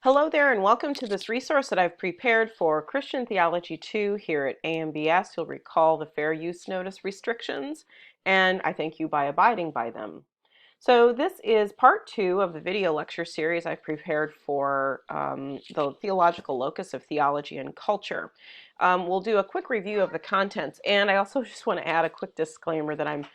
Hello there, and welcome to this resource that I've prepared for Christian Theology 2 here at AMBS. You'll recall the fair use notice restrictions, and I thank you by abiding by them. So this is part 2 of the video lecture series I've prepared for the theological locus of theology and culture. We'll do a quick review of the contents, and I also just want to add a quick disclaimer that I'm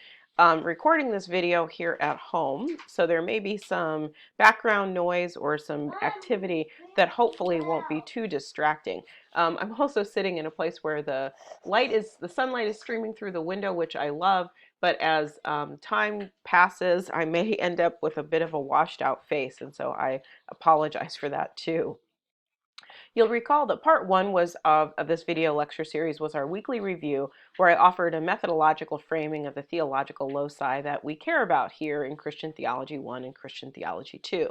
recording this video here at home, so there may be some background noise or some activity that hopefully won't be too distracting. I'm also sitting in a place where the sunlight is streaming through the window, which I love, but as time passes, I may end up with a bit of a washed out face, and so I apologize for that too. You'll recall that part 1 of this video lecture series was our weekly review, where I offered a methodological framing of the theological loci that we care about here in Christian Theology 1 and Christian Theology 2.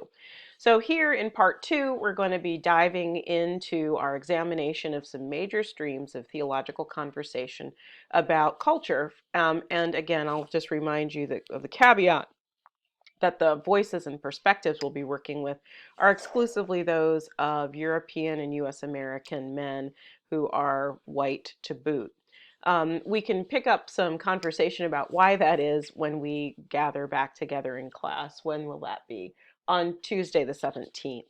So here in part 2, we're going to be diving into our examination of some major streams of theological conversation about culture. And again, I'll just remind you of the caveat that the voices and perspectives we'll be working with are exclusively those of European and US American men who are white to boot. We can pick up some conversation about why that is when we gather back together in class. When will that be? On Tuesday the 17th.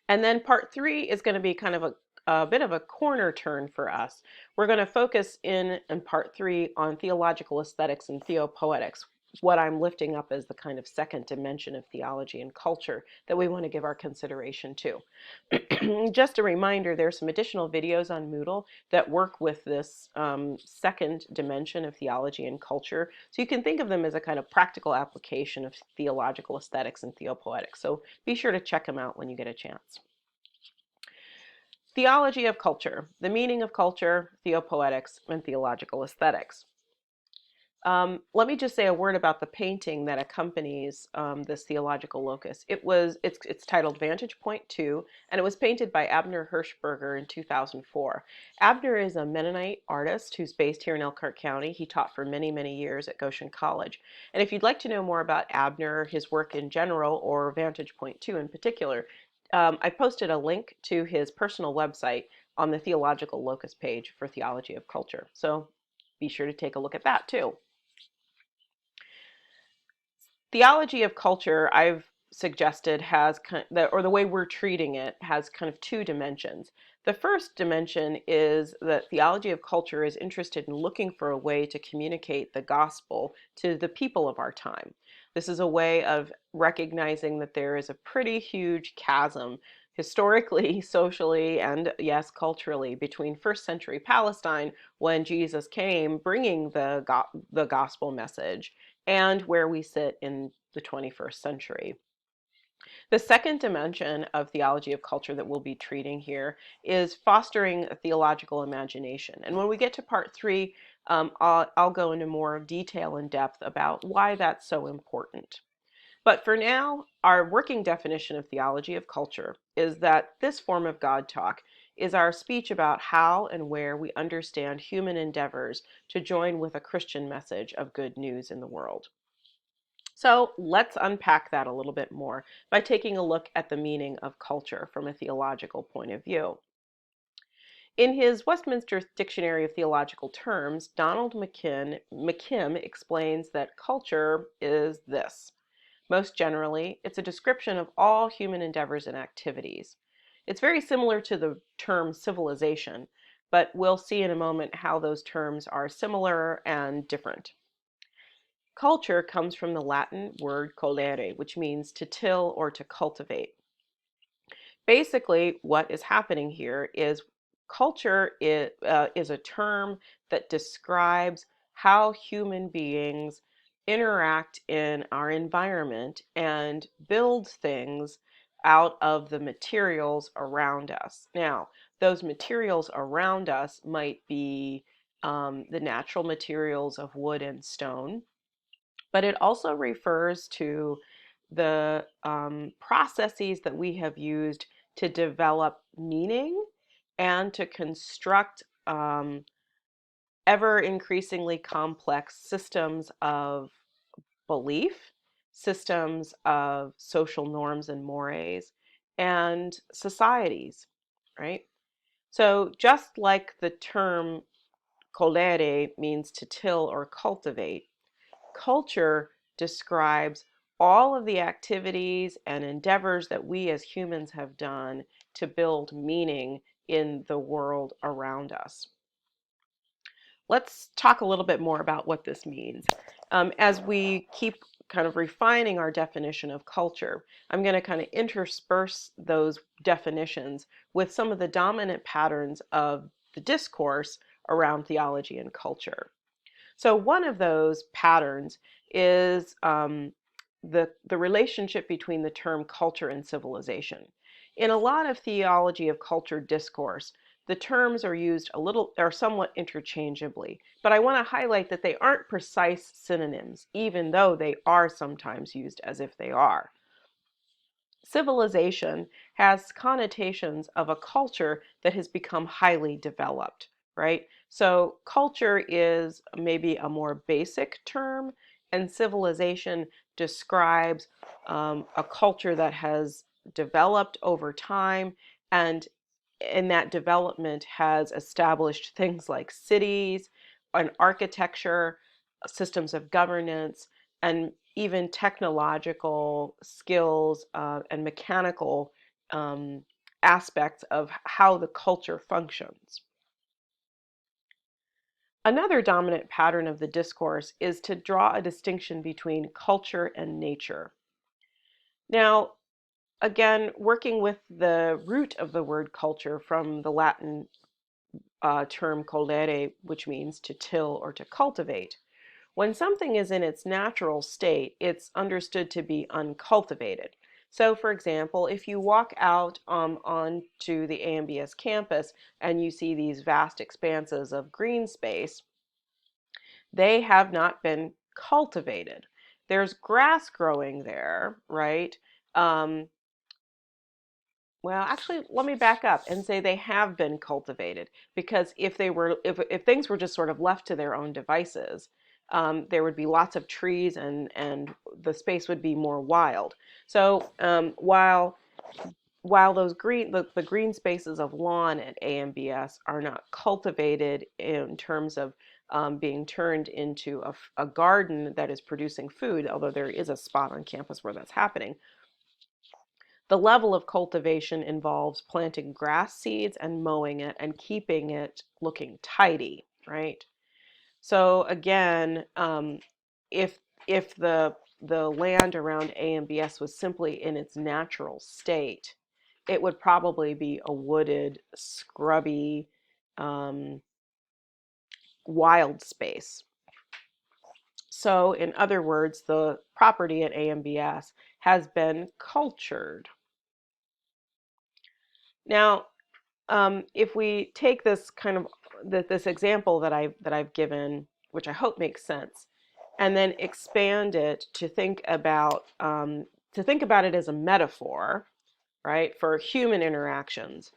And then part 3 is going to be kind of a bit of a corner turn for us. We're going to focus in part 3 on theological aesthetics and theopoetics, what I'm lifting up as the kind of second dimension of theology and culture that we want to give our consideration to. Just a reminder, there's some additional videos on Moodle that work with this second dimension of theology and culture. So you can think of them as a kind of practical application of theological aesthetics and theopoetics. So be sure to check them out when you get a chance. Theology of culture, the meaning of culture, theopoetics, and theological aesthetics. Let me just say a word about the painting that accompanies this theological locus. It's titled Vantage Point 2, and it was painted by Abner Hirschberger in 2004. Abner is a Mennonite artist who's based here in Elkhart County. He taught for many, many years at Goshen College. And if you'd like to know more about Abner, his work in general, or Vantage Point 2 in particular, I posted a link to his personal website on the Theological Locus page for Theology of Culture. So be sure to take a look at that too. Theology of culture, I've suggested, has or the way we're treating it has kind of two dimensions. The first dimension is that theology of culture is interested in looking for a way to communicate the gospel to the people of our time. This is a way of recognizing that there is a pretty huge chasm historically, socially, and yes, culturally, between first century Palestine, when Jesus came bringing the gospel message, and where we sit in the 21st century. The second dimension of theology of culture that we'll be treating here is fostering a theological imagination. And when we get to part 3, I'll go into more detail and depth about why that's so important. But for now, our working definition of theology of culture is that this form of God talk is our speech about how and where we understand human endeavors to join with a Christian message of good news in the world. So let's unpack that a little bit more by taking a look at the meaning of culture from a theological point of view. In his Westminster Dictionary of Theological Terms, Donald McKim explains that culture is this. Most generally, it's a description of all human endeavors and activities. It's very similar to the term civilization, but we'll see in a moment how those terms are similar and different. Culture comes from the Latin word colere, which means to till or to cultivate. Basically, what is happening here is culture is a term that describes how human beings interact in our environment and build things out of the materials around us. Now, those materials around us might be the natural materials of wood and stone, but it also refers to the processes that we have used to develop meaning and to construct ever increasingly complex systems of belief, systems of social norms and mores, and societies, right? So just like the term colere means to till or cultivate, culture describes all of the activities and endeavors that we as humans have done to build meaning in the world around us. Let's talk a little bit more about what this means. As we keep kind of refining our definition of culture, I'm going to kind of intersperse those definitions with some of the dominant patterns of the discourse around theology and culture. So one of those patterns is the relationship between the term culture and civilization. In a lot of theology of culture discourse, the terms are used are somewhat interchangeably, but I want to highlight that they aren't precise synonyms, even though they are sometimes used as if they are. Civilization has connotations of a culture that has become highly developed, right? So culture is maybe a more basic term, and civilization describes a culture that has developed over time, and in that development has established things like cities, an architecture, systems of governance, and even technological skills and mechanical um, aspects of how the culture functions. Another dominant pattern of the discourse is to draw a distinction between culture and nature. Now, again, working with the root of the word culture from the Latin term colere, which means to till or to cultivate. When something is in its natural state, it's understood to be uncultivated. So, for example, if you walk out onto the AMBS campus and you see these vast expanses of green space, they have not been cultivated. There's grass growing there, right? Um, well, actually, let me back up and say they have been cultivated, because if things were just sort of left to their own devices, there would be lots of trees and the space would be more wild. So while the green spaces of lawn at AMBS are not cultivated in terms of being turned into a garden that is producing food, although there is a spot on campus where that's happening. The level of cultivation involves planting grass seeds and mowing it and keeping it looking tidy, right? So again, if if the land around AMBS was simply in its natural state, it would probably be a wooded, scrubby, um, wild space. So in other words, the property at AMBS has been cultured. Now, if we take this kind of this example that I've given, which I hope makes sense, and then expand it to think about it as a metaphor, right, for human interactions.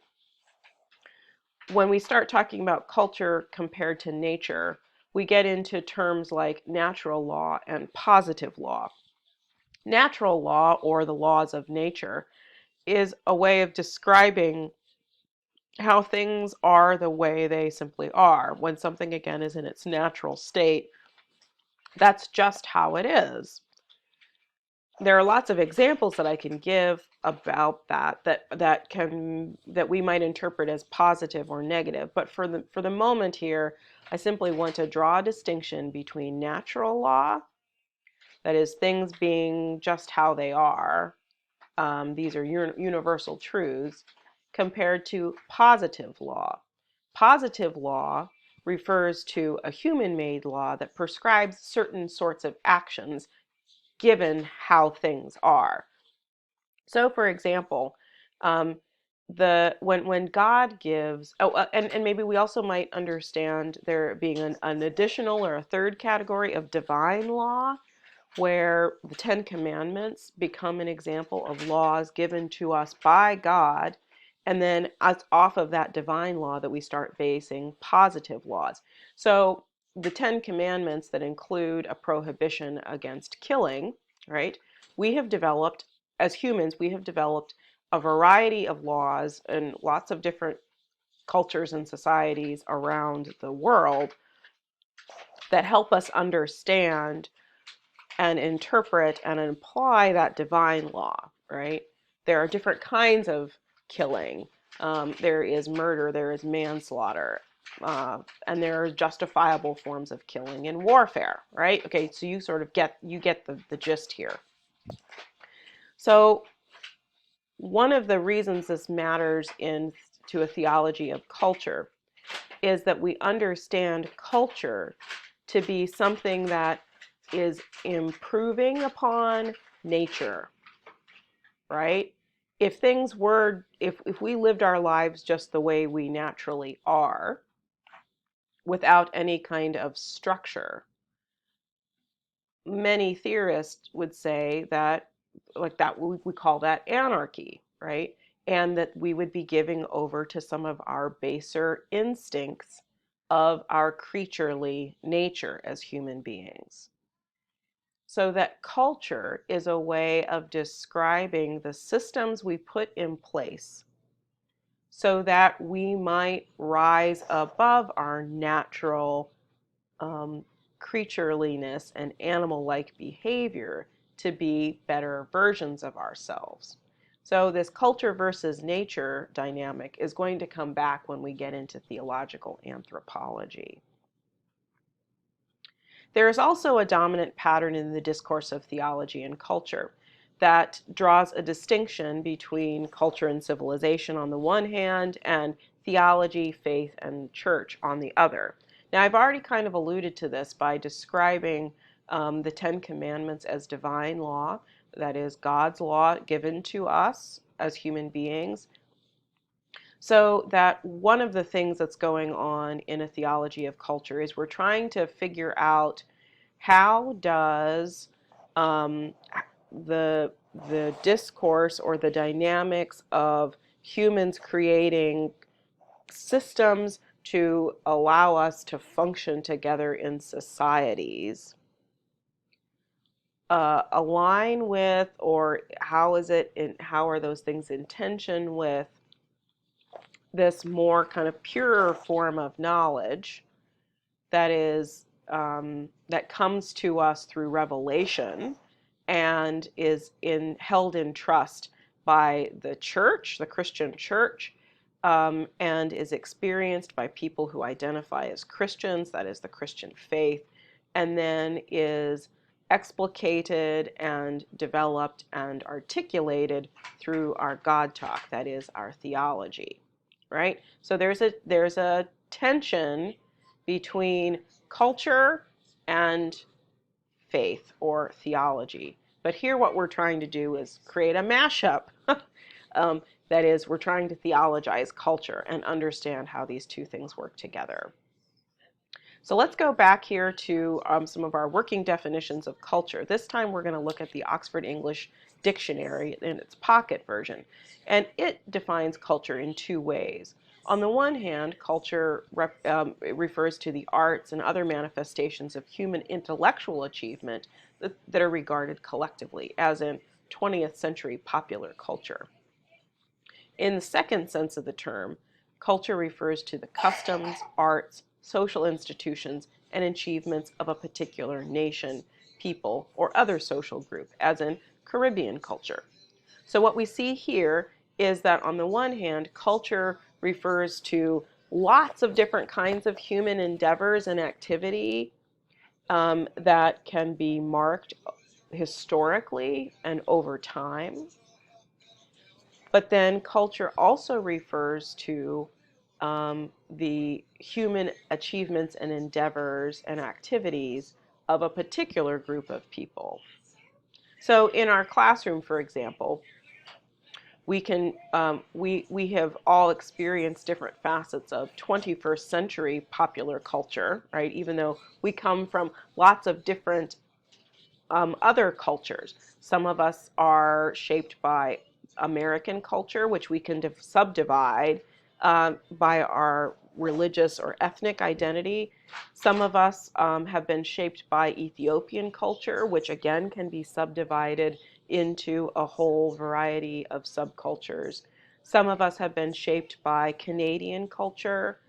When we start talking about culture compared to nature, we get into terms like natural law and positive law. Natural law, or the laws of nature, is a way of describing how things are the way they simply are. When something, again, is in its natural state, that's just how it is. There are lots of examples that I can give about that we might interpret as positive or negative, but for the moment here, I simply want to draw a distinction between natural law, that is, things being just how they are, these are universal truths, compared to positive law. Positive law refers to a human-made law that prescribes certain sorts of actions given how things are. So, for example, um, when God gives, and maybe we also might understand there being an additional or a third category of divine law, where the Ten Commandments become an example of laws given to us by God, and then off of that divine law that we start basing positive laws. So the Ten Commandments that include a prohibition against killing, right? We have developed, as humans, we have developed a variety of laws and lots of different cultures and societies around the world that help us understand and interpret and apply that divine law, right? There are different kinds of killing. There is murder, there is manslaughter, and there are justifiable forms of killing in warfare, right? Okay, so you sort of get the gist here. So one of the reasons this matters to a theology of culture is that we understand culture to be something that is improving upon nature, right? If things were, if we lived our lives just the way we naturally are, without any kind of structure, many theorists would say that, like that, we call that anarchy, right? And that we would be giving over to some of our baser instincts of our creaturely nature as human beings. So that culture is a way of describing the systems we put in place so that we might rise above our natural creatureliness and animal-like behavior to be better versions of ourselves. So this culture versus nature dynamic is going to come back when we get into theological anthropology. There is also a dominant pattern in the discourse of theology and culture that draws a distinction between culture and civilization on the one hand and theology, faith, and church on the other. Now, I've already kind of alluded to this by describing the Ten Commandments as divine law, that is, God's law given to us as human beings. So that one of the things that's going on in a theology of culture is we're trying to figure out how does the discourse or the dynamics of humans creating systems to allow us to function together in societies align with, or how are those things in tension with this more kind of pure form of knowledge that is that comes to us through revelation and is held in trust by the church, the Christian church, and is experienced by people who identify as Christians, that is the Christian faith, and then is explicated and developed and articulated through our God talk, that is our theology, right? So there's a tension between culture and faith or theology. But here what we're trying to do is create a mashup. That is, we're trying to theologize culture and understand how these two things work together. So let's go back here to some of our working definitions of culture. This time we're going to look at the Oxford English Dictionary in its pocket version. And it defines culture in two ways. On the one hand, culture refers to the arts and other manifestations of human intellectual achievement that are regarded collectively, as in 20th century popular culture. In the second sense of the term, culture refers to the customs, arts, social institutions, and achievements of a particular nation, people, or other social group, as in Caribbean culture. So what we see here is that on the one hand, culture refers to lots of different kinds of human endeavors and activity that can be marked historically and over time. But then culture also refers to the human achievements and endeavors and activities of a particular group of people. So in our classroom, for example, we have all experienced different facets of 21st century popular culture, right? Even though we come from lots of different other cultures. Some of us are shaped by American culture, which we can subdivide by our religious or ethnic identity. Some of us have been shaped by Ethiopian culture, which again can be subdivided into a whole variety of subcultures. Some of us have been shaped by Canadian culture.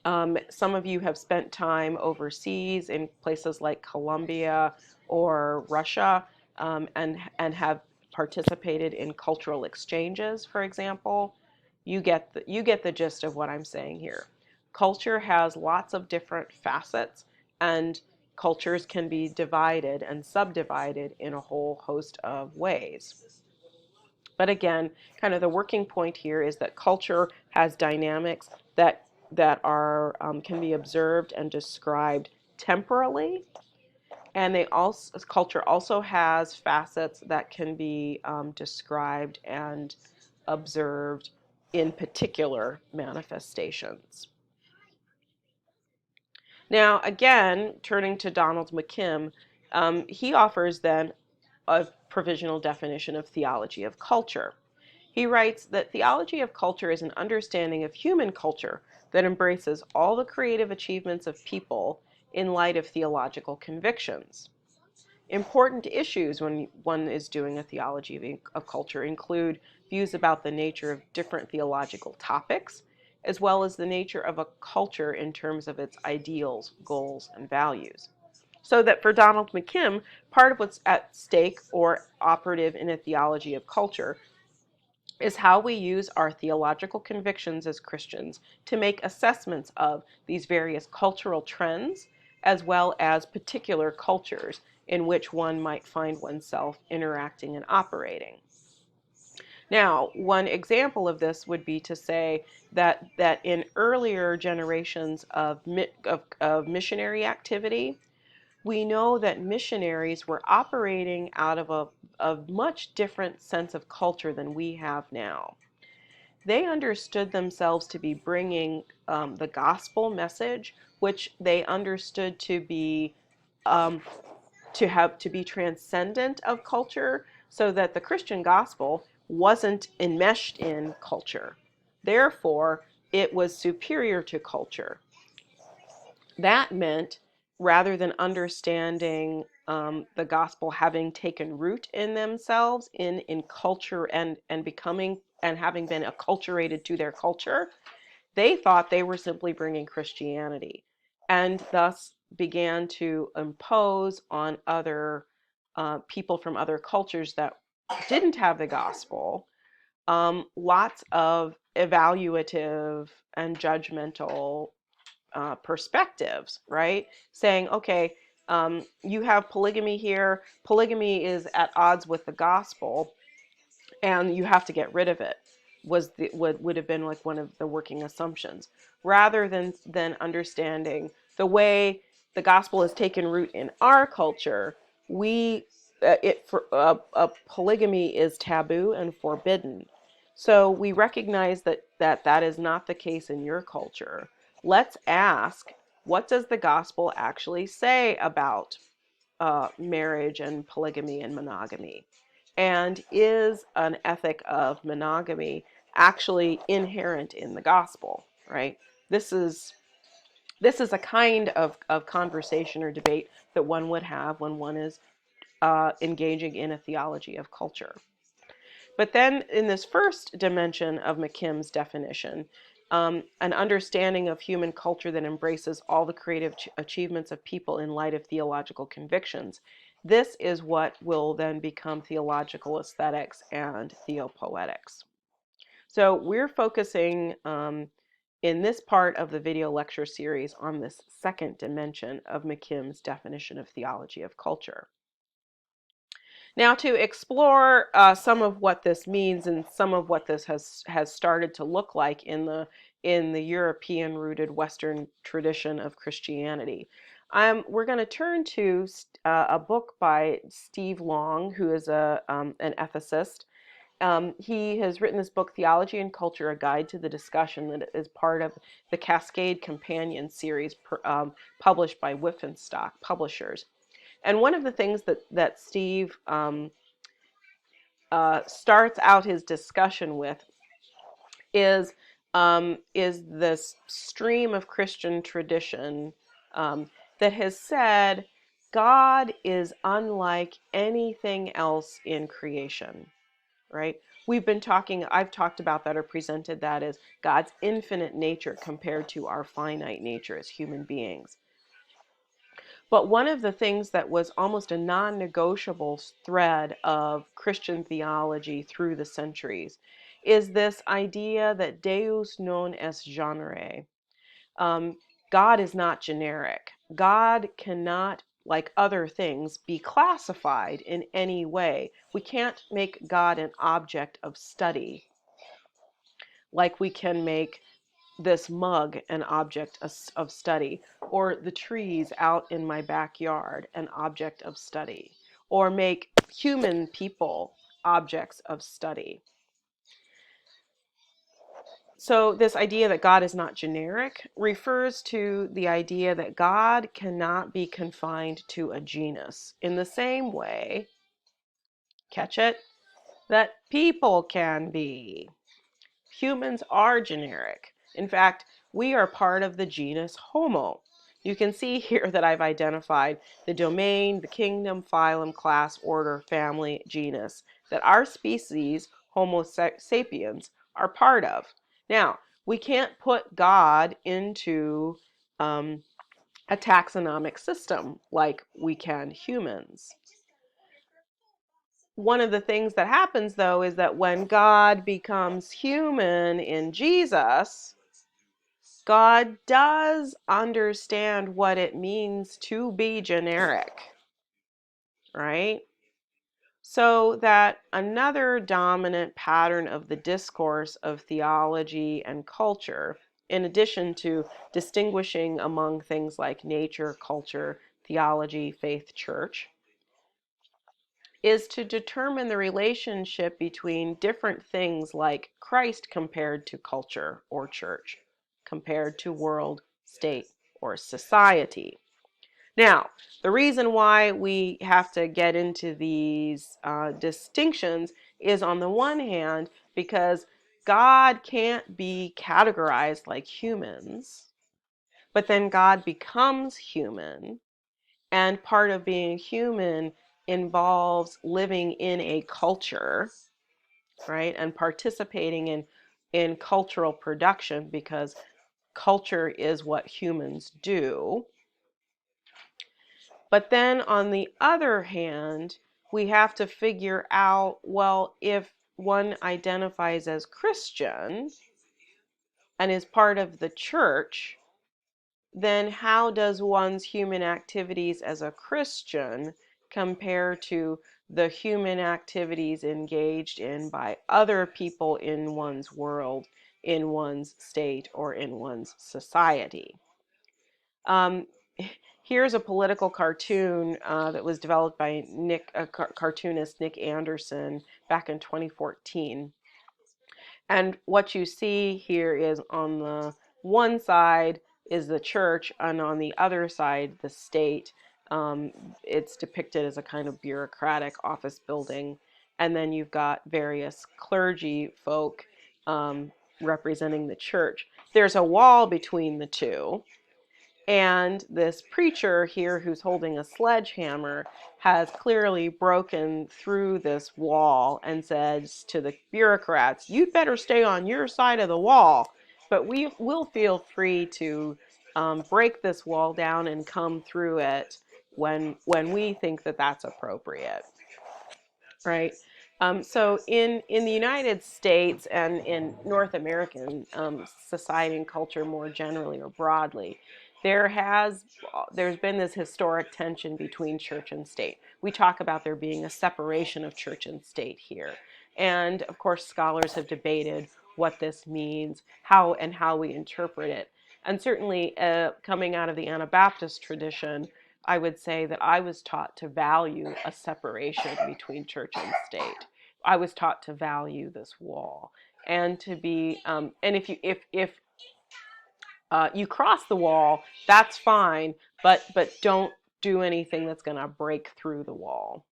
Some of you have spent time overseas in places like Colombia or Russia, and have participated in cultural exchanges, for example. You get the gist of what I'm saying here. Culture has lots of different facets, and cultures can be divided and subdivided in a whole host of ways. But again, kind of the working point here is that culture has dynamics that are can be observed and described temporally, and culture also has facets that can be described and observed in particular manifestations. Now, again, turning to Donald McKim, he offers then a provisional definition of theology of culture. He writes that theology of culture is an understanding of human culture that embraces all the creative achievements of people in light of theological convictions. Important issues when one is doing a theology of culture include views about the nature of different theological topics, as well as the nature of a culture in terms of its ideals, goals, and values. So that for Donald McKim, part of what's at stake or operative in a theology of culture is how we use our theological convictions as Christians to make assessments of these various cultural trends, as well as particular cultures in which one might find oneself interacting and operating. Now, one example of this would be to say that in earlier generations of missionary activity, we know that missionaries were operating out of a much different sense of culture than we have now. They understood themselves to be bringing the gospel message, which they understood to be um, to be transcendent of culture, so that the Christian gospel wasn't enmeshed in culture. Therefore, it was superior to culture. That meant, rather than understanding the gospel having taken root in themselves, in culture, and becoming and having been acculturated to their culture, they thought they were simply bringing Christianity, and thus began to impose on other people from other cultures that didn't have the gospel lots of evaluative and judgmental perspectives, right? Saying, okay, you have polygamy here. Polygamy is at odds with the gospel, and you have to get rid of it. Would have been like one of the working assumptions, rather than understanding the way the gospel has taken root in our culture. We it for polygamy is taboo and forbidden. So we recognize that is not the case in your culture. Let's ask, what does the gospel actually say about marriage and polygamy and monogamy? And is an ethic of monogamy actually inherent in the gospel, right? This is a kind of conversation or debate that one would have when one is engaging in a theology of culture. But then in this first dimension of McKim's definition, an understanding of human culture that embraces all the creative achievements of people in light of theological convictions. This is what will then become theological aesthetics and theopoetics. So we're focusing in this part of the video lecture series on this second dimension of McKim's definition of theology of culture. Now, to explore some of what this means and some of what this has started to look like in the European-rooted Western tradition of Christianity, we're going to turn to a book by Steve Long, who is an ethicist. He has written this book, Theology and Culture: A Guide to the Discussion, that is part of the Cascade Companion series published by Wittgenstock Publishers. And one of the things that Steve starts out his discussion with is this stream of Christian tradition that has said God is unlike anything else in creation, right? I've talked about that or presented that as God's infinite nature compared to our finite nature as human beings. But one of the things that was almost a non-negotiable thread of Christian theology through the centuries is this idea that Deus non est genere. Um, God is not generic. God cannot, like other things, be classified in any way. We can't make God an object of study like we can make this mug an object of study, or the trees out in my backyard an object of study, or make human people objects of study. So this idea that God is not generic refers to the idea that God cannot be confined to a genus in the same way, catch it, that people can be. Humans are generic. In fact, we are part of the genus Homo. You can see here that I've identified the domain, the kingdom, phylum, class, order, family, genus that our species, Homo sapiens, are part of. Now, we can't put God into a taxonomic system like we can humans. One of the things that happens, though, is that when God becomes human in Jesus, God does understand what it means to be generic, right? So that another dominant pattern of the discourse of theology and culture, in addition to distinguishing among things like nature, culture, theology, faith, church, is to determine the relationship between different things like Christ compared to culture or church, compared to world, state, or society. Now, the reason why we have to get into these distinctions is, on the one hand, because God can't be categorized like humans, but then God becomes human, and part of being human involves living in a culture, right, and participating in cultural production, because culture is what humans do. But then on the other hand, we have to figure out, well, if one identifies as Christian and is part of the church, then how does one's human activities as a Christian compare to the human activities engaged in by other people in one's world, in one's state, or in one's society? Here's a political cartoon that was developed by cartoonist Nick Anderson back in 2014. And what you see here is, on the one side is the church, and on the other side, the state. It's depicted as a kind of bureaucratic office building. And then you've got various clergy folk representing the church. There's a wall between the two. And this preacher here, who's holding a sledgehammer, has clearly broken through this wall and says to the bureaucrats, "You'd better stay on your side of the wall, but we will feel free to break this wall down and come through it when we think that that's appropriate." Right? So in the United States and in North American society and culture more generally or broadly, there's been this historic tension between church and state. We talk about there being a separation of church and state here. And of course, scholars have debated what this means, how we interpret it. And certainly coming out of the Anabaptist tradition, I would say that I was taught to value a separation between church and state. I was taught to value this wall, and to be, and if you cross the wall, that's fine, but don't do anything that's going to break through the wall.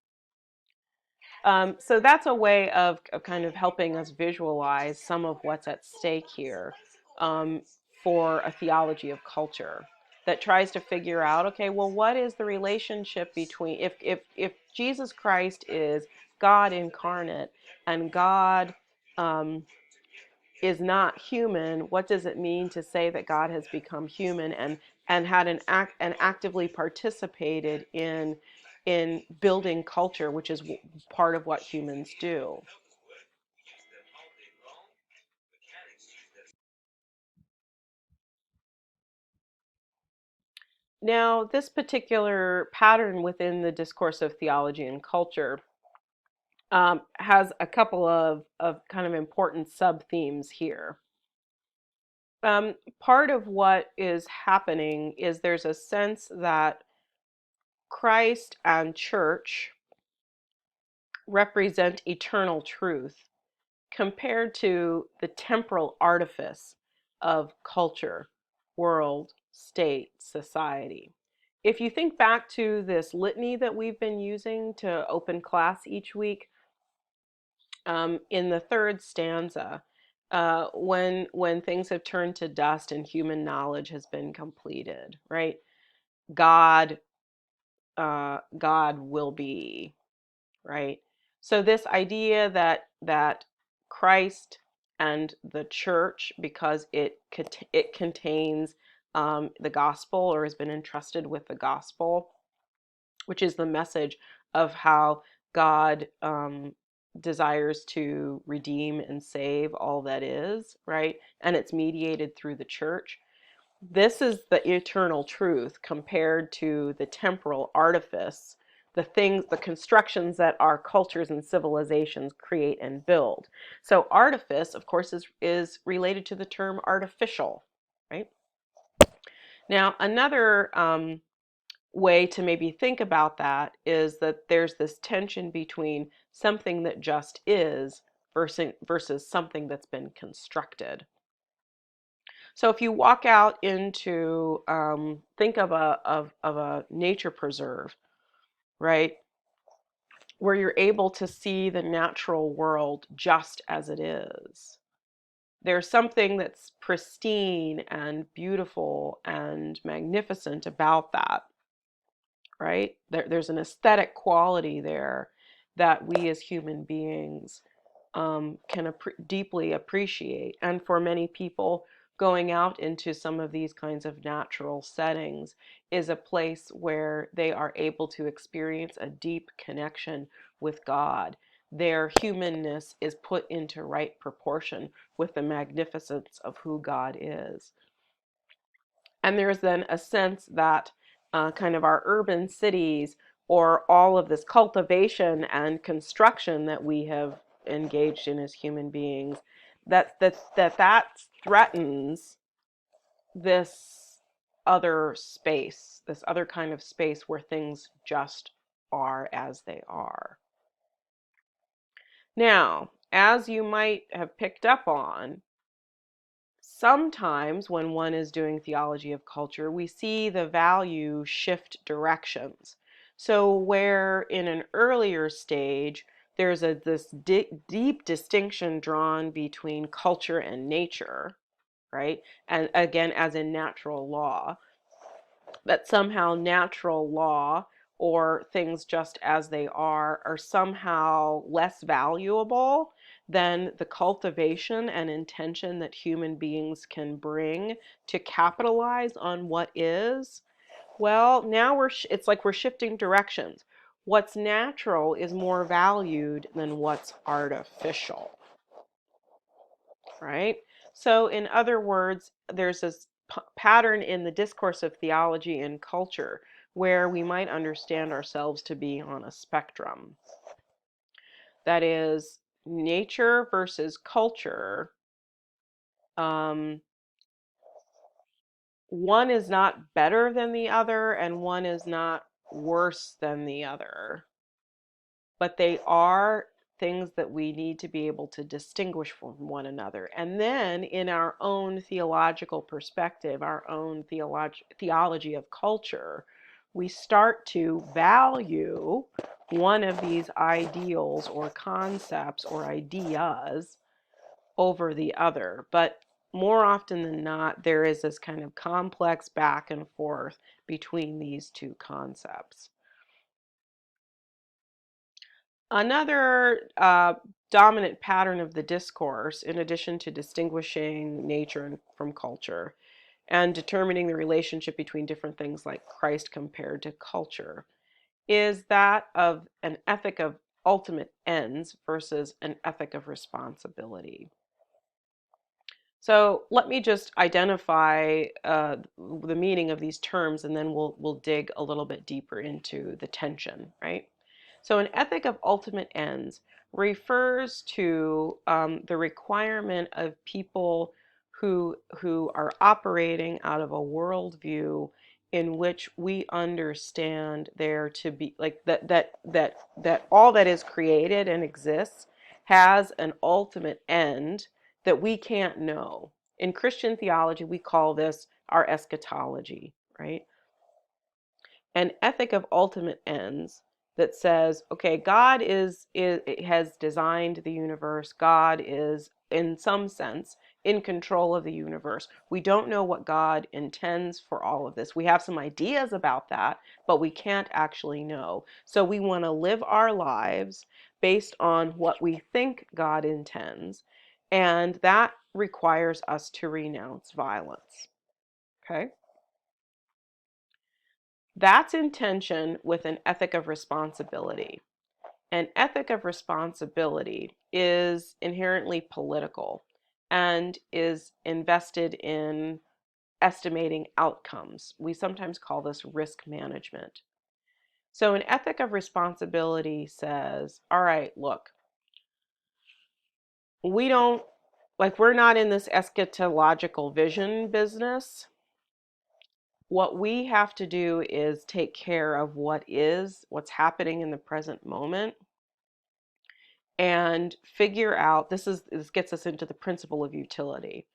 So that's a way of kind of helping us visualize some of what's at stake here for a theology of culture. that tries to figure out, okay, well, what is the relationship between, if Jesus Christ is God incarnate and God is not human, what does it mean to say that God has become human and had and actively participated in building culture, which is part of what humans do. Now, this particular pattern within the discourse of theology and culture has a couple of kind of important sub-themes here. Part of what is happening is there's a sense that Christ and church represent eternal truth compared to the temporal artifice of culture, world, state, society. If you think back to this litany that we've been using to open class each week, in the third stanza, when things have turned to dust and human knowledge has been completed, right? God, God will be, right? So this idea that Christ and the church, because it contains the gospel, or has been entrusted with the gospel, which is the message of how God desires to redeem and save all that is, right? And it's mediated through the church. This is the eternal truth compared to the temporal artifice, the things, the constructions that our cultures and civilizations create and build. So artifice, of course, is related to the term artificial, right? Now, another way to maybe think about that is that there's this tension between something that just is versus something that's been constructed. So if you walk out into, think of a nature preserve, right, where you're able to see the natural world just as it is. There's something that's pristine and beautiful and magnificent about that, right? There's an aesthetic quality there that we as human beings can deeply appreciate. And for many people, going out into some of these kinds of natural settings is a place where they are able to experience a deep connection with God. Their humanness is put into right proportion with the magnificence of who God is. And there's then a sense that kind of our urban cities, or all of this cultivation and construction that we have engaged in as human beings, that threatens this other space, this other kind of space where things just are as they are. Now, as you might have picked up on, sometimes when one is doing theology of culture, we see the value shift directions. So where in an earlier stage, there's this deep distinction drawn between culture and nature, right? And again, as in natural law, that somehow natural law or things just as they are somehow less valuable than the cultivation and intention that human beings can bring to capitalize on what is. Well, now it's like we're shifting directions. What's natural is more valued than what's artificial, right? So in other words, there's this pattern in the discourse of theology and culture where we might understand ourselves to be on a spectrum. That is, nature versus culture. One is not better than the other, and one is not worse than the other. But they are things that we need to be able to distinguish from one another. And then in our own theological perspective, our own theology of culture, we start to value one of these ideals or concepts or ideas over the other. But more often than not, there is this kind of complex back and forth between these two concepts. Another dominant pattern of the discourse, in addition to distinguishing nature from culture and determining the relationship between different things like Christ compared to culture, is that of an ethic of ultimate ends versus an ethic of responsibility. So let me just identify the meaning of these terms, and then we'll dig a little bit deeper into the tension, right? So an ethic of ultimate ends refers to the requirement of people who are operating out of a worldview in which we understand there to be like that all that is created and exists has an ultimate end that we can't know. In Christian theology, we call this our eschatology, right? An ethic of ultimate ends that says, okay, God has designed the universe. God is, in some sense, in control of the universe. We don't know what God intends for all of this. We have some ideas about that, but we can't actually know. So we want to live our lives based on what we think God intends, and that requires us to renounce violence. Okay? That's in tension with an ethic of responsibility. An ethic of responsibility is inherently political and is invested in estimating outcomes. We sometimes call this risk management. So an ethic of responsibility says, all right, look, we're not in this eschatological vision business. What we have to do is take care of what's happening in the present moment, and figure out, this gets us into the principle of utility.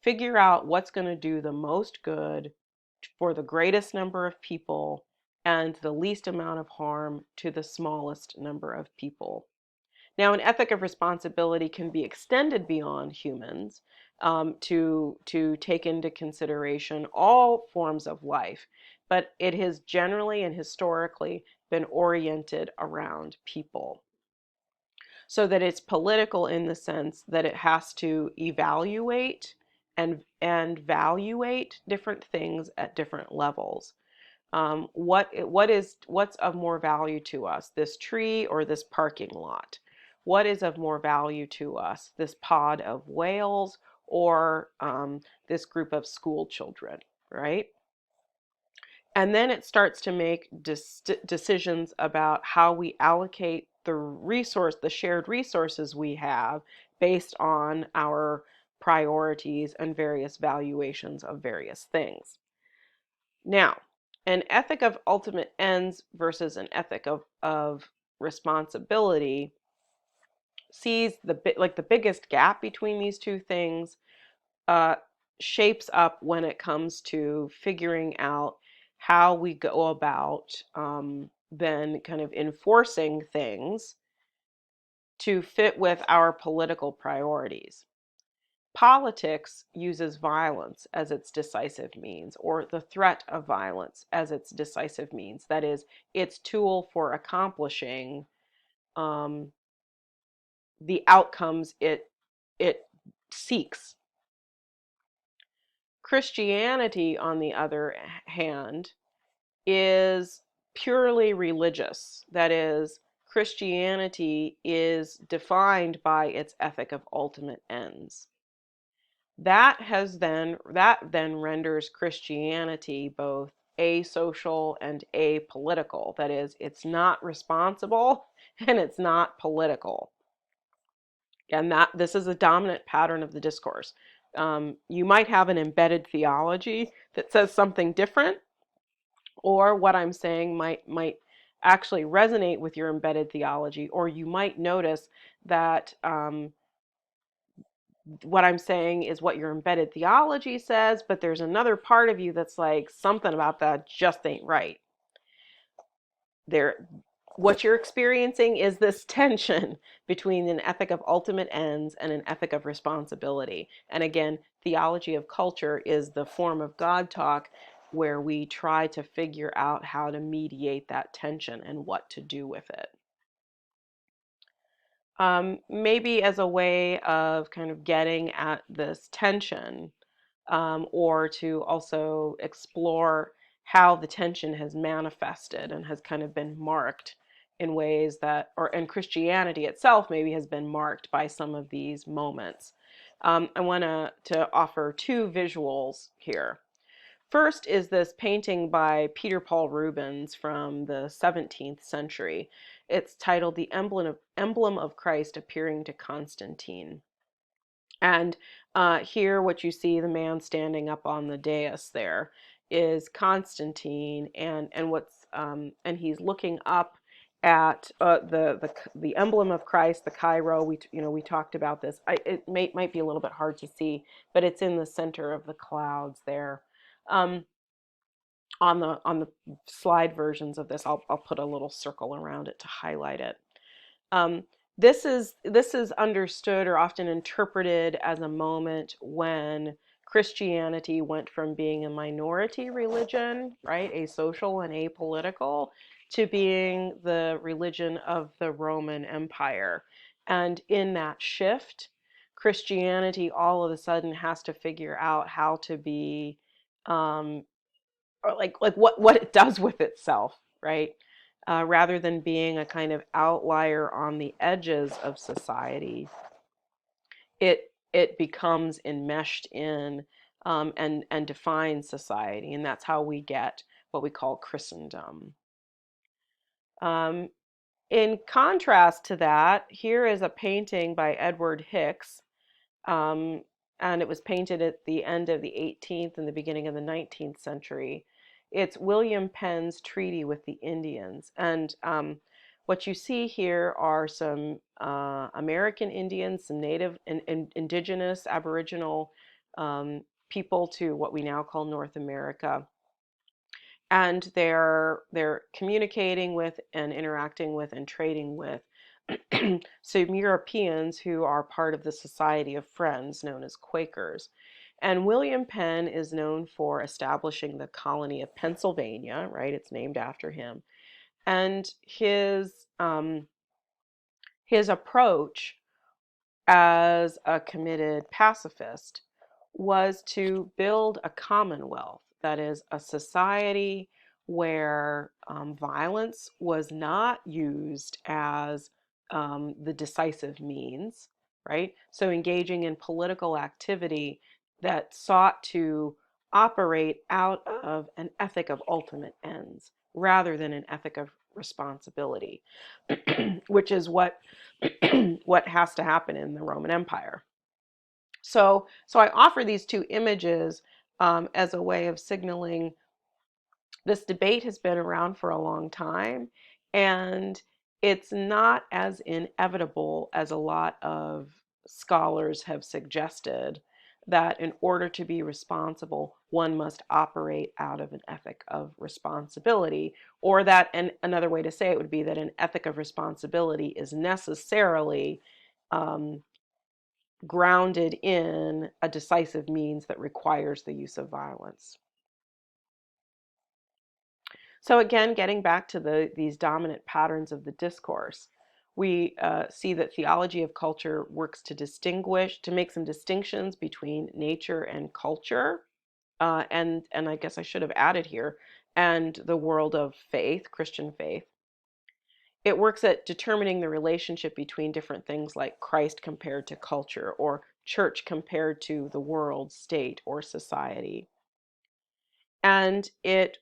Figure out what's going to do the most good for the greatest number of people and the least amount of harm to the smallest number of people. Now, an ethic of responsibility can be extended beyond humans to take into consideration all forms of life, but it has generally and historically been oriented around people. So that it's political in the sense that it has to evaluate and valuate different things at different levels. What's of more value to us, this tree or this parking lot? What is of more value to us, this pod of whales or this group of school children, right? And then it starts to make decisions about how we allocate the shared resources we have based on our priorities and various valuations of various things. Now, an ethic of ultimate ends versus an ethic of responsibility sees the biggest gap between these two things uh, shapes up when it comes to figuring out how we go about then kind of enforcing things to fit with our political priorities. Politics uses violence as its decisive means, or the threat of violence as its decisive means. That is, its tool for accomplishing um, the outcomes it seeks. Christianity, on the other hand, is purely religious. That is, Christianity is defined by its ethic of ultimate ends. That then renders Christianity both asocial and apolitical. That is, it's not responsible and it's not political. And this is a dominant pattern of the discourse. You might have an embedded theology that says something different, or what I'm saying might actually resonate with your embedded theology, or you might notice that what I'm saying is what your embedded theology says, but there's another part of you that's like, something about that just ain't right. There, what you're experiencing is this tension between an ethic of ultimate ends and an ethic of responsibility. And again, theology of culture is the form of God talk where we try to figure out how to mediate that tension and what to do with it. Maybe as a way of kind of getting at this tension, or to also explore how the tension has manifested and has kind of been marked in ways that, and Christianity itself maybe has been marked by some of these moments. I want to offer two visuals here. First is this painting by Peter Paul Rubens from the 17th century. It's titled The Emblem of Christ Appearing to Constantine. And here, what you see, the man standing up on the dais there, is Constantine, and he's looking up at the emblem of Christ, the Cairo. We talked about this. It might be a little bit hard to see, but it's in the center of the clouds there. Um, on the slide versions of this, I'll put a little circle around it to highlight it. Um, this is understood or often interpreted as a moment when Christianity went from being a minority religion, right, asocial and apolitical, to being the religion of the Roman Empire. And in that shift, Christianity all of a sudden has to figure out how to be, or like what it does with itself, right? Rather than being a kind of outlier on the edges of society, it becomes enmeshed in, and defines society, and that's how we get what we call Christendom. Um, in contrast to that, here is a painting by Edward Hicks, um, and it was painted at the end of the 18th and the beginning of the 19th century. It's William Penn's treaty with the Indians. And what you see here are some American Indians, some native and indigenous Aboriginal people to what we now call North America. And they're communicating with and interacting with and trading with some Europeans who are part of the Society of Friends, known as Quakers. And William Penn is known for establishing the colony of Pennsylvania, right? It's named after him. And his approach as a committed pacifist was to build a commonwealth, that is, a society where violence was not used as the decisive means, right? So engaging in political activity that sought to operate out of an ethic of ultimate ends rather than an ethic of responsibility, which is what what has to happen in the Roman Empire. So I offer these two images as a way of signaling this debate has been around for a long time, and it's not as inevitable as a lot of scholars have suggested, that in order to be responsible, one must operate out of an ethic of responsibility, or that, and another way to say it would be that an ethic of responsibility is necessarily um, grounded in a decisive means that requires the use of violence. So again, getting back to these dominant patterns of the discourse, we see that theology of culture works to make some distinctions between nature and culture, and I guess I should have added here, and the world of faith, Christian faith. It works at determining the relationship between different things like Christ compared to culture, or church compared to the world, state, or society. And it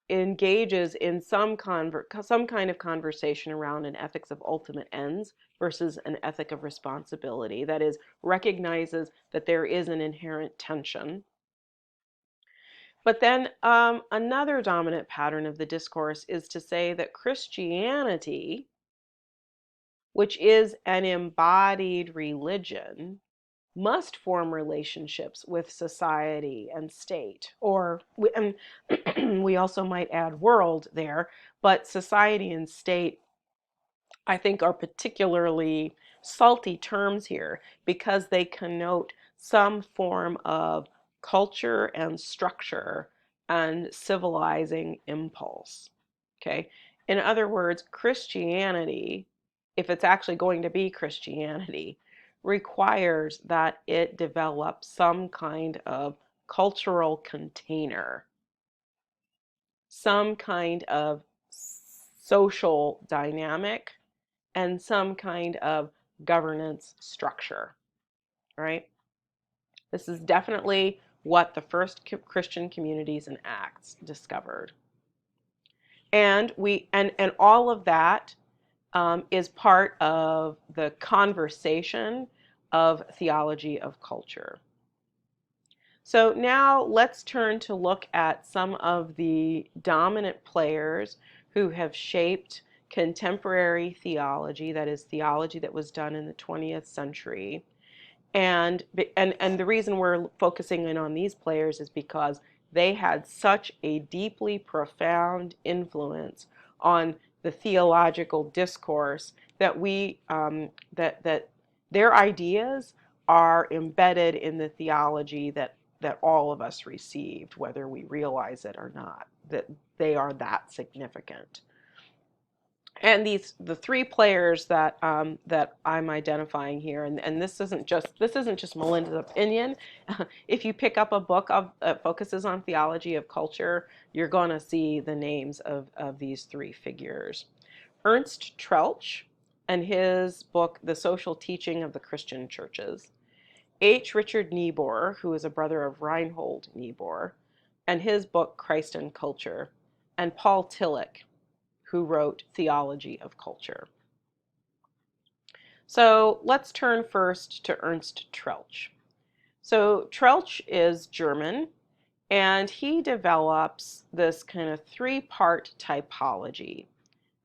engages in some kind of conversation around an ethics of ultimate ends versus an ethic of responsibility. That is, recognizes that there is an inherent tension. But then another dominant pattern of the discourse is to say that Christianity, which is an embodied religion, must form relationships with society and state, and we also might add world there, but society and state, I think, are particularly salty terms here because they connote some form of culture and structure and civilizing impulse. Okay? In other words, Christianity, if it's actually going to be Christianity, requires that it develop some kind of cultural container, some kind of social dynamic, and some kind of governance structure, right? This is definitely what the first Christian communities in Acts discovered. And all of that is part of the conversation of theology of culture. So now let's turn to look at some of the dominant players who have shaped contemporary theology, that is, theology that was done in the 20th century. And the reason we're focusing in on these players is because they had such a deeply profound influence on the theological discourse that that their ideas are embedded in the theology that all of us received, whether we realize it or not, that they are that significant. And the three players that that I'm identifying here, and this isn't just Melinda's opinion. If you pick up a book that focuses on theology of culture, you're going to see the names of these three figures. Ernst Troeltsch and his book, The Social Teaching of the Christian Churches. H. Richard Niebuhr, who is a brother of Reinhold Niebuhr, and his book, Christ and Culture. And Paul Tillich, who wrote Theology of Culture. So let's turn first to Ernst Troeltsch. So Troeltsch is German, and he develops this kind of three-part typology.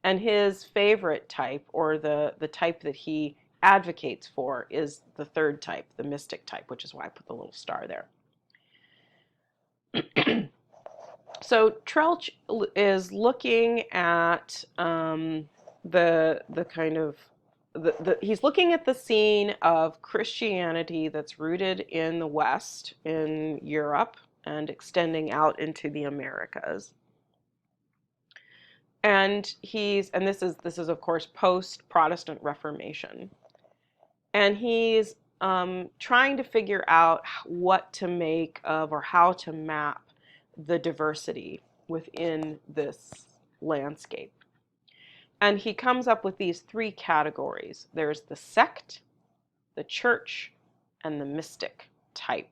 And his favorite type, or the type that he advocates for, is the third type, the mystic type, which is why I put the little star there. So Troeltsch is looking at the kind of he's looking at the scene of Christianity that's rooted in the West, in Europe, and extending out into the Americas. And this is of course post-Protestant Reformation, and he's trying to figure out what to make of, or how to map, the diversity within this landscape. And he comes up with these three categories. There's the sect, the church, and the mystic type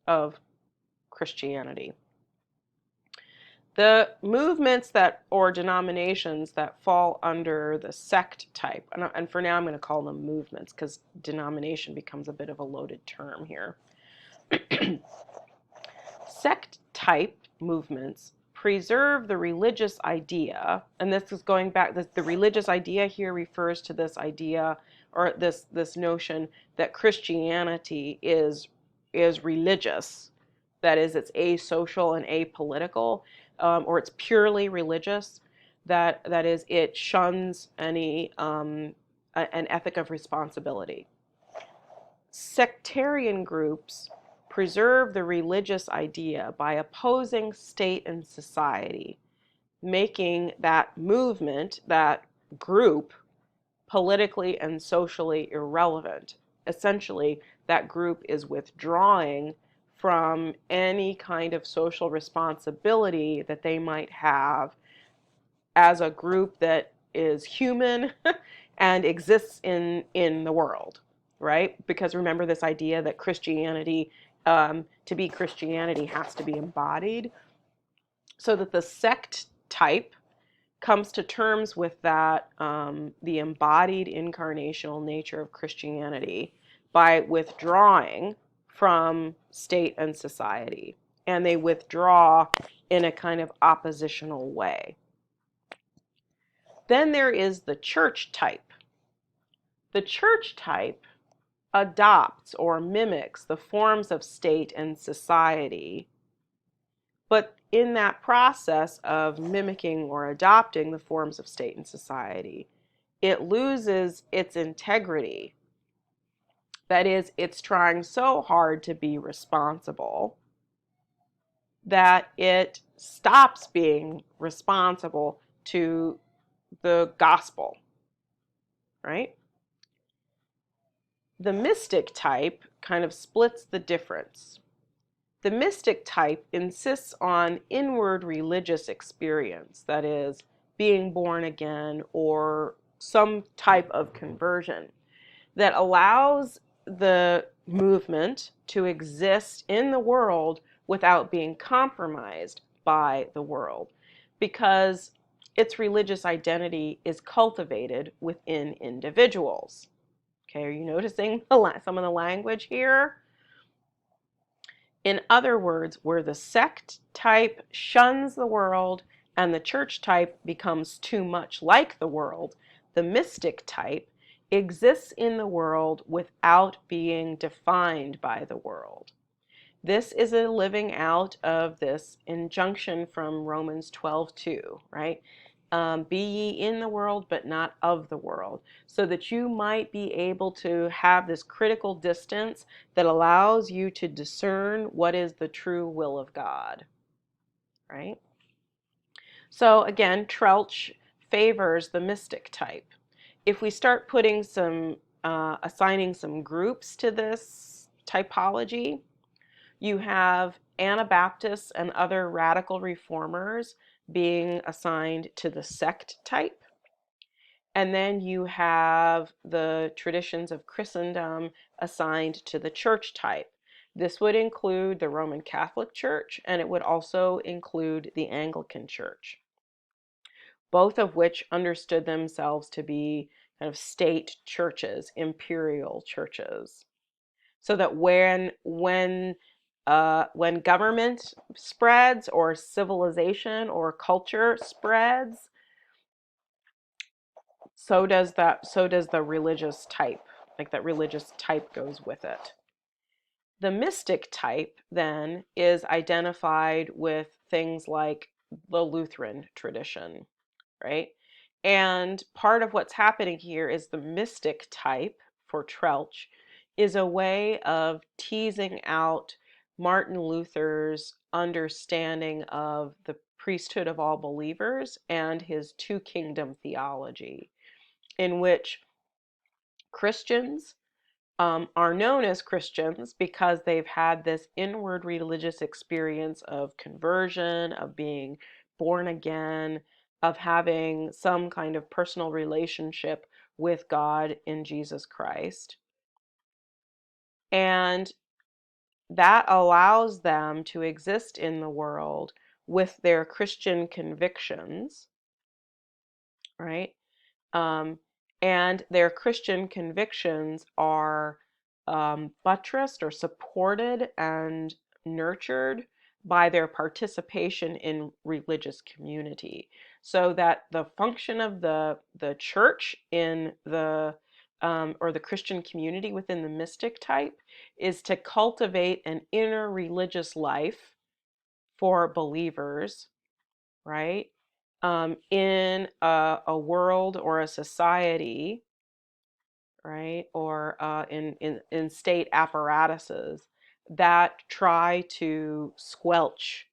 of Christianity. The movements or denominations that fall under the sect type, and for now I'm going to call them movements because denomination becomes a bit of a loaded term here. Sect type movements preserve the religious idea, and this is going back, the religious idea here refers to this idea, or this notion that Christianity is religious, that is, it's asocial and apolitical, or it's purely religious, that is, it shuns any an ethic of responsibility. Sectarian groups preserve the religious idea by opposing state and society, making that movement, that group, politically and socially irrelevant. Essentially, that group is withdrawing from any kind of social responsibility that they might have as a group that is human and exists in the world, right? Because remember this idea that Christianity, to be Christianity, has to be embodied. So that the sect type comes to terms with that, the embodied incarnational nature of Christianity, by withdrawing from state and society. And they withdraw in a kind of oppositional way. Then there is the church type. The church type adopts or mimics the forms of state and society. But in that process of mimicking or adopting the forms of state and society, it loses its integrity. That is, it's trying so hard to be responsible that it stops being responsible to the gospel, right? The mystic type kind of splits the difference. The mystic type insists on inward religious experience, that is, being born again or some type of conversion that allows the movement to exist in the world without being compromised by the world, because its religious identity is cultivated within individuals. Okay, are you noticing some of the language here? In other words, where the sect type shuns the world and the church type becomes too much like the world, the mystic type exists in the world without being defined by the world. This is a living out of this injunction from Romans 12:2, right? Be ye in the world, but not of the world, so that you might be able to have this critical distance that allows you to discern what is the true will of God, right? So again, Trelch favors the mystic type. If we start putting assigning some groups to this typology, you have Anabaptists and other radical reformers being assigned to the sect type. And then you have the traditions of Christendom assigned to the church type. This would include the Roman Catholic Church, and it would also include the Anglican Church, both of which understood themselves to be kind of state churches, imperial churches. So that when government spreads or civilization or culture spreads, so does the religious type. Like that religious type goes with it. The mystic type then is identified with things like the Lutheran tradition, right? And part of what's happening here is the mystic type for Trelch is a way of teasing out Martin Luther's understanding of the priesthood of all believers and his two kingdom theology, in which Christians are known as Christians because they've had this inward religious experience of conversion, of being born again, of having some kind of personal relationship with God in Jesus Christ. And that allows them to exist in the world with their Christian convictions, right? Um, and their Christian convictions are buttressed or supported and nurtured by their participation in religious community. So that the function of the church in the or the Christian community within the mystic type is to cultivate an inner religious life for believers, right? In a world or a society, right, or in state apparatuses that try to squelch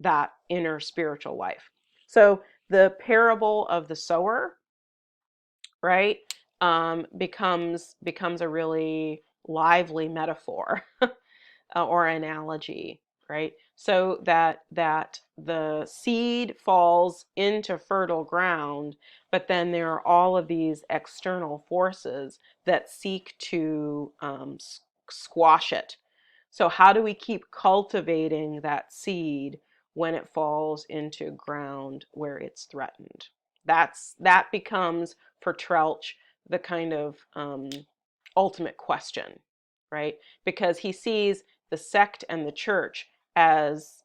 that inner spiritual life. So the parable of the sower, right, becomes a really lively metaphor or analogy, right? So that the seed falls into fertile ground, but then there are all of these external forces that seek to squash it. So how do we keep cultivating that seed when it falls into ground where it's threatened? That becomes for Trelch the kind of ultimate question, right? Because he sees the sect and the church as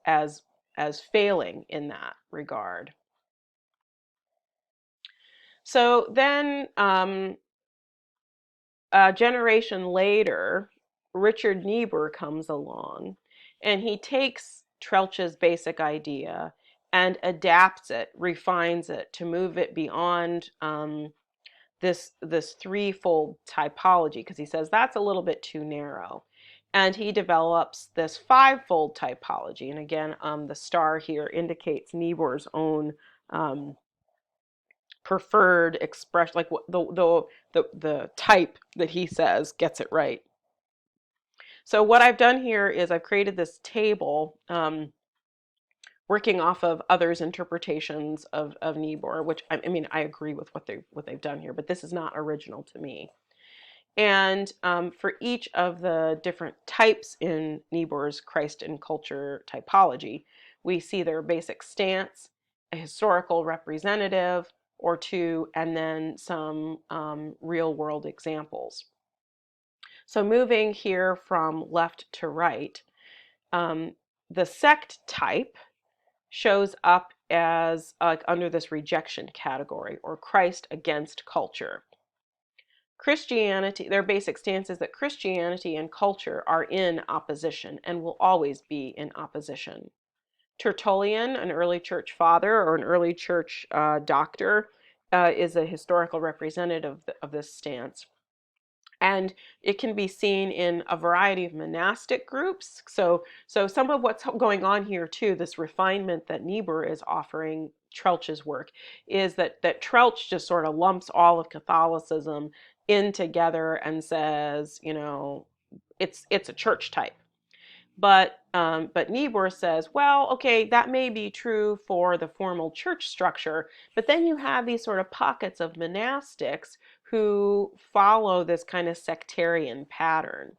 failing in that regard. So then a generation later, Richard Niebuhr comes along and he takes Troeltsch's basic idea and adapts it, refines it to move it beyond this threefold typology, because he says that's a little bit too narrow. And he develops this fivefold typology. And again, the star here indicates Niebuhr's own preferred expression, like the type that he says gets it right. So what I've done here is I've created this table working off of others' interpretations of Niebuhr, which I mean I agree with what they've done here, but this is not original to me. And for each of the different types in Niebuhr's Christ and culture typology, we see their basic stance, a historical representative or two, and then some real world examples. So moving here from left to right, the sect type shows up as under this rejection category, or Christ against culture. Christianity, their basic stance is that Christianity and culture are in opposition and will always be in opposition. Tertullian, an early church father or an early church doctor, is a historical representative of this stance. And it can be seen in a variety of monastic groups. So some of what's going on here too, this refinement that Niebuhr is offering Troeltsch's work, is that Troeltsch just sort of lumps all of Catholicism in together and says, you know, it's a church type. But Niebuhr says, well, okay, that may be true for the formal church structure, but then you have these sort of pockets of monastics who follow this kind of sectarian pattern.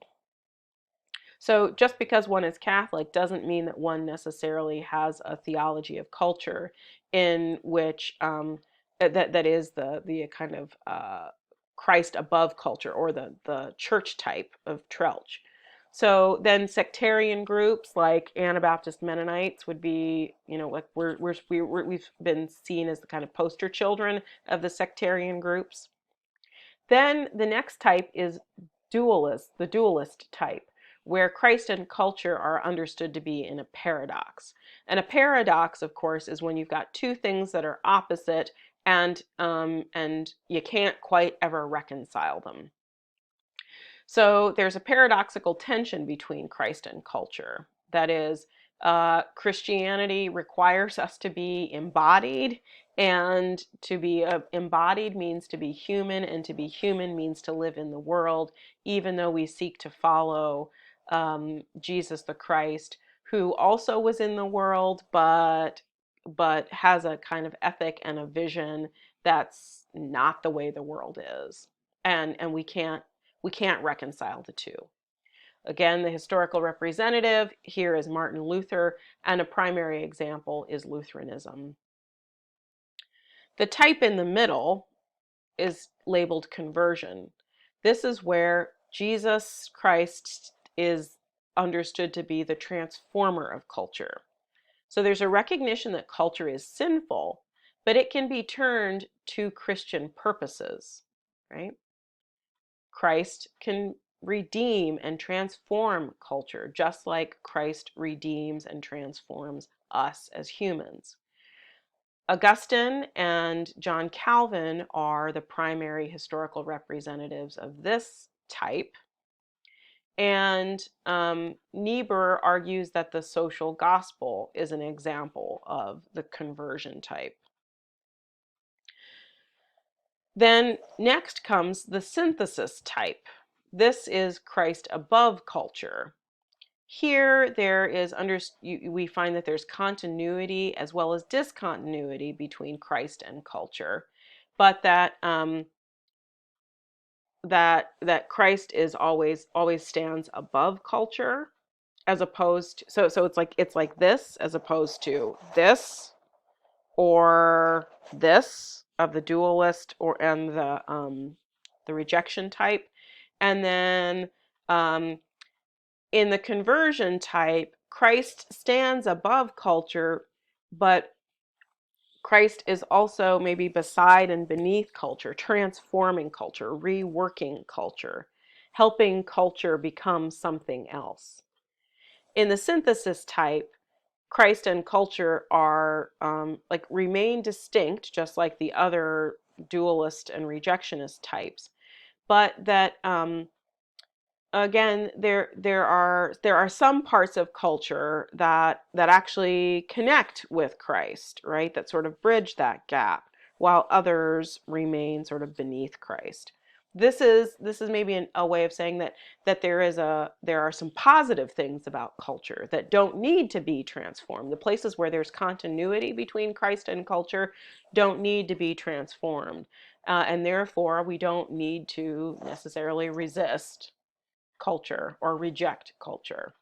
So just because one is Catholic doesn't mean that one necessarily has a theology of culture in which that is the kind of Christ above culture, or the church type of Troeltsch. So then sectarian groups like Anabaptist Mennonites would be, you know, like we've been seen as the kind of poster children of the sectarian groups. Then the next type is the dualist type, where Christ and culture are understood to be in a paradox. And a paradox, of course, is when you've got two things that are opposite and you can't quite ever reconcile them. So there's a paradoxical tension between Christ and culture. That is, Christianity requires us to be embodied, and to be embodied means to be human, and to be human means to live in the world, even though we seek to follow Jesus the Christ, who also was in the world, but has a kind of ethic and a vision that's not the way the world is, and we can't reconcile the two. Again, the historical representative here is Martin Luther, and a primary example is Lutheranism. The type in the middle is labeled conversion. This is where Jesus Christ is understood to be the transformer of culture. So there's a recognition that culture is sinful, but it can be turned to Christian purposes, right? Christ can redeem and transform culture, just like Christ redeems and transforms us as humans. Augustine and John Calvin are the primary historical representatives of this type. And Niebuhr argues that the social gospel is an example of the conversion type. Then next comes the synthesis type. This is Christ above culture. Here there is we find that there's continuity as well as discontinuity between Christ and culture, but that that Christ is always stands above culture, as opposed to, so it's like this as opposed to this or this of the dualist and the rejection type. And then in the conversion type, Christ stands above culture, but Christ is also maybe beside and beneath culture, transforming culture, reworking culture, helping culture become something else. In the synthesis type, Christ and culture are like remain distinct, just like the other dualist and rejectionist types, but that again, there are some parts of culture that actually connect with Christ, right? That sort of bridge that gap, while others remain sort of beneath Christ. This is maybe a way of saying that there are some positive things about culture that don't need to be transformed. The places where there's continuity between Christ and culture don't need to be transformed, and therefore we don't need to necessarily resist culture or reject culture.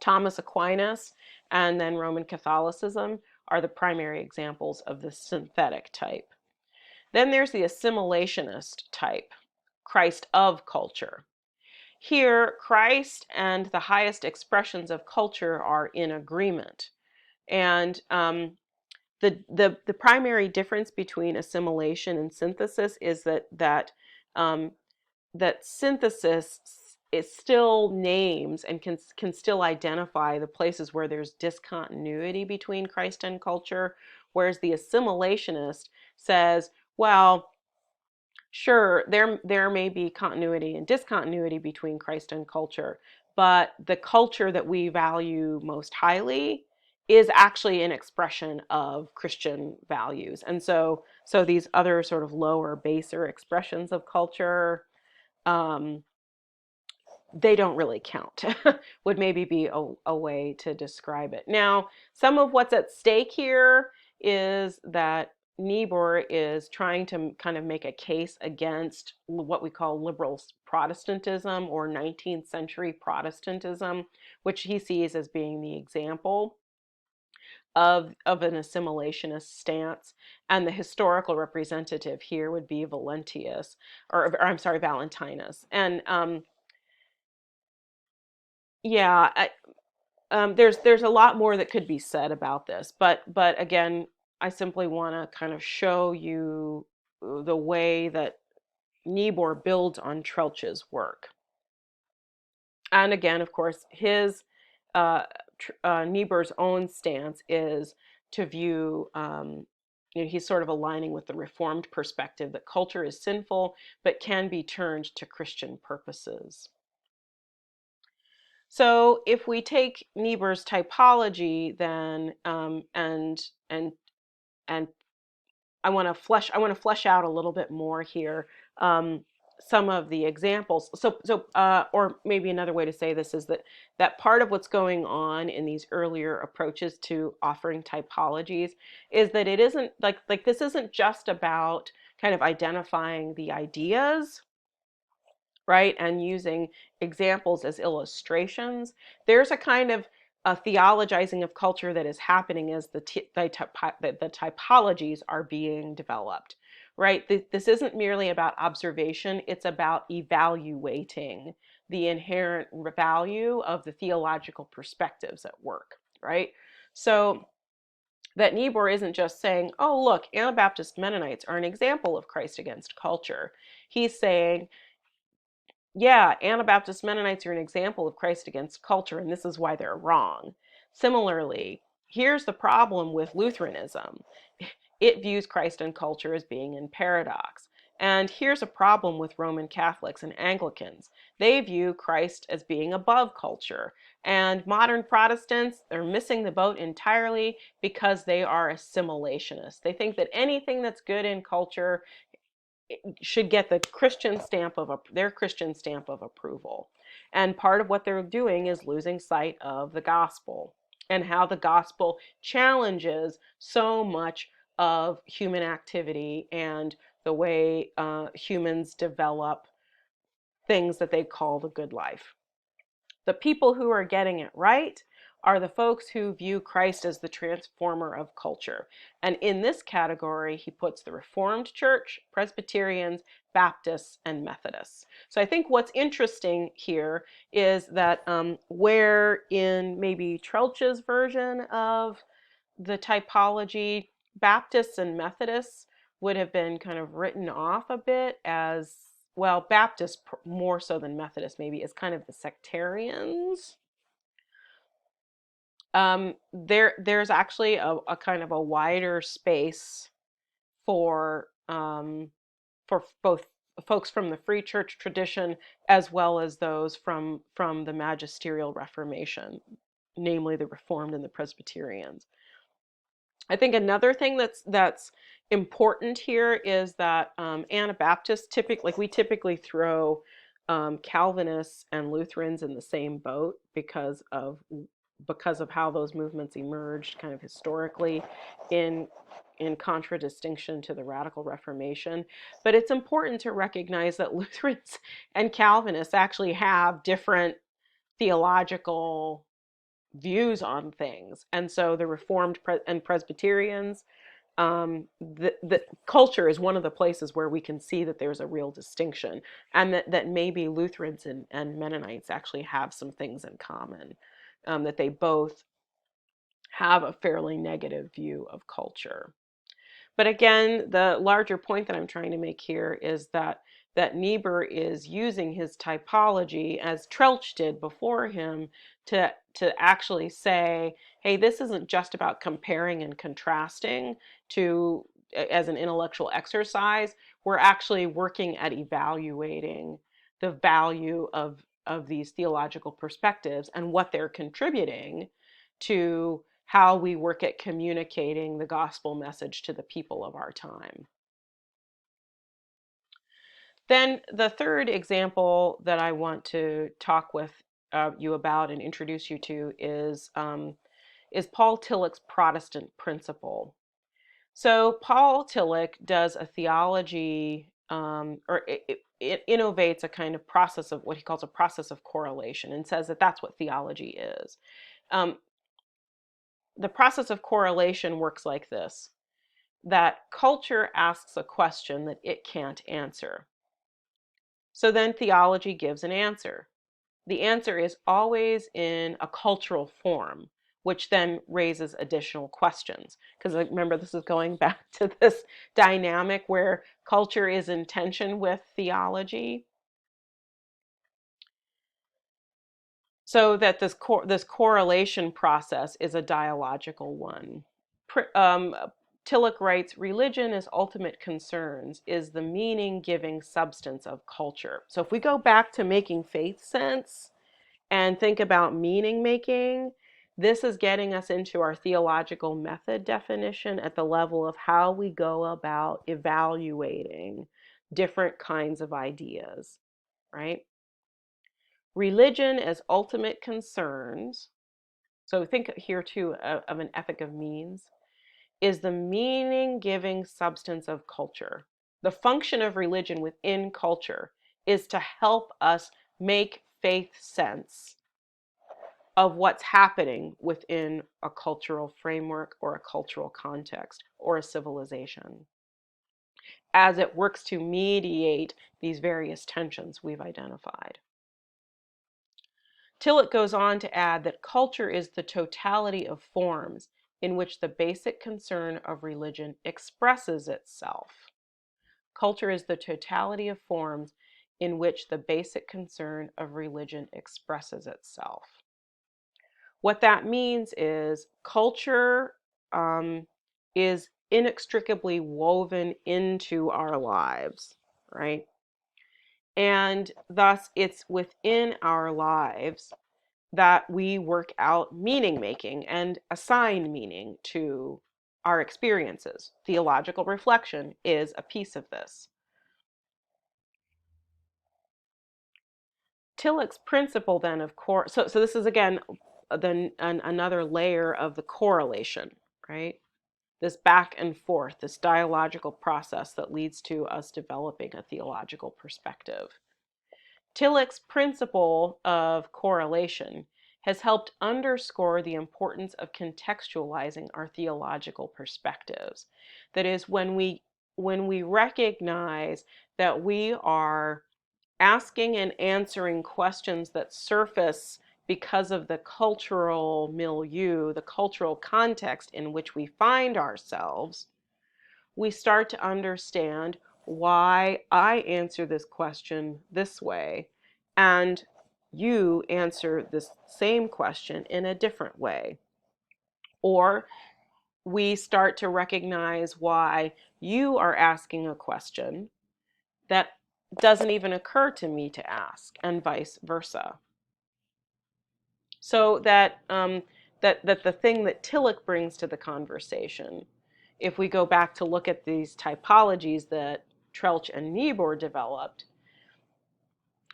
Thomas Aquinas and then Roman Catholicism are the primary examples of the synthetic type. Then there's the assimilationist type, Christ of culture. Here, Christ and the highest expressions of culture are in agreement. And the primary difference between assimilation and synthesis is um, that synthesis it still names and can still identify the places where there's discontinuity between Christ and culture, whereas the assimilationist says, well, sure, there may be continuity and discontinuity between Christ and culture, but the culture that we value most highly is actually an expression of Christian values. And so these other sort of lower, baser expressions of culture, um, they don't really count, would maybe be a way to describe it. Now, some of what's at stake here is that Niebuhr is trying to kind of make a case against what we call liberal Protestantism or 19th century Protestantism, which he sees as being the example of an assimilationist stance. And the historical representative here would be Valentius, or I'm sorry, Valentinus. And yeah, there's a lot more that could be said about this, but again, I simply want to kind of show you the way that Niebuhr builds on Troeltsch's work. And again, of course, his Niebuhr's own stance is to view, he's sort of aligning with the Reformed perspective that culture is sinful but can be turned to Christian purposes. So if we take Niebuhr's typology, then and I want to flesh out a little bit more here. Some of the examples. Or maybe another way to say this is that part of what's going on in these earlier approaches to offering typologies is that it isn't like this isn't just about kind of identifying the ideas, right, and using examples as illustrations. There's a kind of a theologizing of culture that is happening as the typologies are being developed, right? This isn't merely about observation, it's about evaluating the inherent value of the theological perspectives at work, right? So that Niebuhr isn't just saying, oh, look, Anabaptist Mennonites are an example of Christ against culture. He's saying, yeah, Anabaptist Mennonites are an example of Christ against culture, and this is why they're wrong. Similarly, here's the problem with Lutheranism. It views Christ and culture as being in paradox. And here's a problem with Roman Catholics and Anglicans. They view Christ as being above culture. And modern Protestants are missing the boat entirely because they are assimilationists. They think that anything that's good in culture should get the Christian stamp of their Christian stamp of approval. And part of what they're doing is losing sight of the gospel and how the gospel challenges so much of human activity and the way humans develop things that they call the good life. The people who are getting it right are the folks who view Christ as the transformer of culture. And in this category, he puts the Reformed Church, Presbyterians, Baptists, and Methodists. So I think what's interesting here is that where in maybe Troeltsch's version of the typology, Baptists and Methodists would have been kind of written off a bit as, well, Baptists more so than Methodists maybe, as kind of the sectarians. There's actually a kind of a wider space for both folks from the free church tradition as well as those from the magisterial Reformation, namely the Reformed and the Presbyterians. I think another thing that's important here is that Anabaptists we typically throw Calvinists and Lutherans in the same boat because of how those movements emerged kind of historically in contradistinction to the Radical Reformation. But it's important to recognize that Lutherans and Calvinists actually have different theological views on things. And so the Reformed and Presbyterians, the culture is one of the places where we can see that there's a real distinction, and that maybe Lutherans and Mennonites actually have some things in common, that they both have a fairly negative view of culture. But again, the larger point that I'm trying to make here is that Niebuhr is using his typology, as Trelch did before him, to actually say, hey, this isn't just about comparing and contrasting to as an intellectual exercise. We're actually working at evaluating the value of these theological perspectives and what they're contributing to how we work at communicating the gospel message to the people of our time. Then the third example that I want to talk with you about and introduce you to is Paul Tillich's Protestant principle. So Paul Tillich does a theology, or it innovates a kind of process of what he calls a process of correlation, and says that that's what theology is. The process of correlation works like this: that culture asks a question that it can't answer. So then theology gives an answer. The answer is always in a cultural form, which then raises additional questions. Because remember, this is going back to this dynamic where culture is in tension with theology. So that this correlation process is a dialogical one. Tillich writes, religion as ultimate concerns is the meaning-giving substance of culture. So if we go back to making faith sense and think about meaning making, this is getting us into our theological method definition at the level of how we go about evaluating different kinds of ideas, right? Religion as ultimate concerns, so think here too of an ethic of means, is the meaning-giving substance of culture. The function of religion within culture is to help us make faith sense of what's happening within a cultural framework or a cultural context or a civilization, as it works to mediate these various tensions we've identified. Tillich goes on to add that culture is the totality of forms in which the basic concern of religion expresses itself. Culture is the totality of forms in which the basic concern of religion expresses itself. What that means is culture is inextricably woven into our lives, right? And thus it's within our lives that we work out meaning making and assign meaning to our experiences. Theological reflection is a piece of this. Tillich's principle then of course, so this is again then another layer of the correlation, right? This back and forth, this dialogical process that leads to us developing a theological perspective. Tillich's principle of correlation has helped underscore the importance of contextualizing our theological perspectives. That is, when we recognize that we are asking and answering questions that surface because of the cultural milieu, the cultural context in which we find ourselves, we start to understand why I answer this question this way and you answer this same question in a different way. Or we start to recognize why you are asking a question that doesn't even occur to me to ask, and vice versa. So that the thing that Tillich brings to the conversation, if we go back to look at these typologies that Trelch and Niebuhr developed,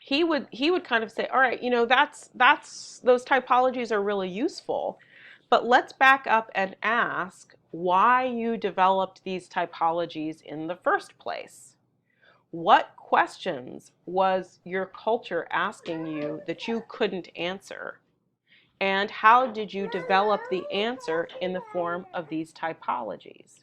he would kind of say, all right, that's those typologies are really useful, but let's back up and ask why you developed these typologies in the first place. What questions was your culture asking you that you couldn't answer? And how did you develop the answer in the form of these typologies?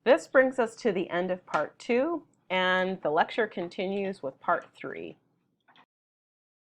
This brings us to the end of part 2, and the lecture continues with part 3.